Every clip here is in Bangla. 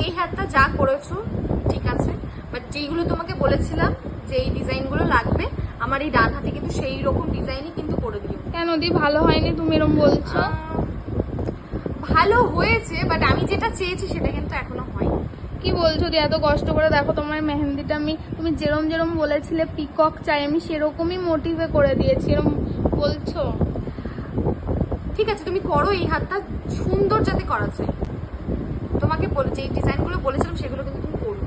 এই হাতটা যা করেছো ঠিক আছে, বাট যেইগুলো তোমাকে বলেছিলাম যে এই ডিজাইনগুলো লাগবে, আমার এই ডান হাতে কিন্তু সেই রকম ডিজাইনই কিন্তু করে দিও। কেন দি ভালো হয়নি তুমি এরকম বলছো? ভালো হয়েছে, বাট আমি যেটা চেয়েছি সেটা কিন্তু এখনো হয়নি। কি বলছো দি? এত কষ্ট করে দেখো তোমার মেহেন্দিটা আমি, তুমি যেরম যেরম বলেছিলে পিকক চাই, আমি সেরকমই মোটিভে করে দিয়েছি, এরকম বলছো? ঠিক আছে তুমি করো, এই হাতটা সুন্দর যাতে করা চাই। তোমাকে বলে যে ডিজাইনগুলো বলেছিলাম সেগুলো কিন্তু তুমি করো।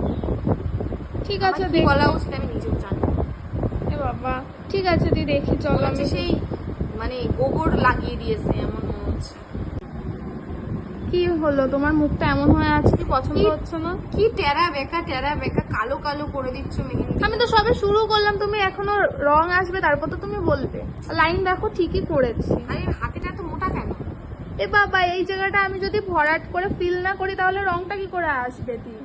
ঠিক আছে কি দেখি। বলা উচিত আমি নিজেও জানি। এ বাবা, ঠিক আছে দি দেখি, চলো আমি। সেই মানে গোবর লাগিয়ে দিয়েছে এমন মনে হচ্ছে। কি হলো তোমার মুখটা এমন হয়ে আছে? কি পছন্দ হচ্ছে না? কি টেরা বেকা কালো কালো করে দিচ্ছ মেহেন্দি। আমি তো সবে শুরু করলাম, তুমি এখনো রং আসবে তারপর তো তুমি বলবে। লাইন দেখো ঠিকই করেছি। আরে হাতেটা এত মোটা কেন? এ বাবা, এই জায়গাটা আমি যদি ভরাট করে ফিল না করি তাহলে রংটা কি করে আসবে দি?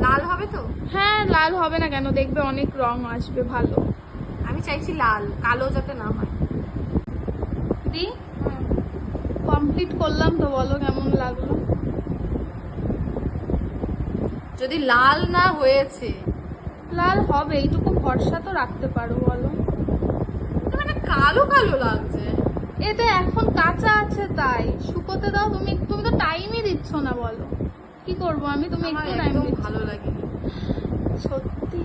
লাল হবে তো? হ্যাঁ, লাল হবে না কেন, দেখবে অনেক রং আসবে ভালো। আমি চাইছি লাল, কালো যাতে না হয়। দি কমপ্লিট করলাম তো, বলো কেমন লাগলো? যদি লাল না হয়েছে, লাল হবে, এইটুকু ভরসা তো রাখতে পারো বলো। মানে কালো কালো লাগছে। এতে এখন কাঁচা আছে তাই, শুকোতে দাও। তুমি তুমি তো টাইমই দিচ্ছ না, বলো কি করবো আমি? তুমি আমার একটু টাইম একদম দিচ্ছ? ভালো লাগেনি। সত্যি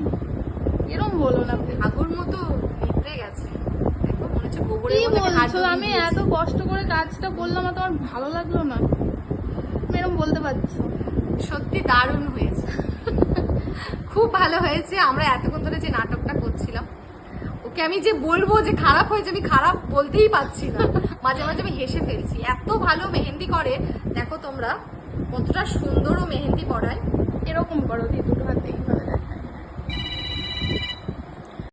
এরম বলো না। ঠাকুর মতো নেপড়ে গেছে, একদম মনে হচ্ছে গোবরের কি মধ্যে হাত বলছো? ঢুকিয়ে আমি দিয়েছে। এত কষ্ট করে কাজটা করলাম আর তোমার ভালো লাগলো না? তুমি এরম বলতে পারছো? সত্যি দারুণ হয়েছে, খুব ভালো হয়েছে। আমরা এতক্ষণ ধরে যে নাটকটা করছিলাম, ওকে আমি যে বলবো যে খারাপ হয়েছে, আমি খারাপ বলতেই পারছি না। মাঝে মাঝে আমি হেসে ফেলছি, এত ভালো মেহেন্দি করে। দেখো তোমরা কতটা সুন্দর ও মেহেন্দি পড়ায়। এরকম করো দি, দুটো হাত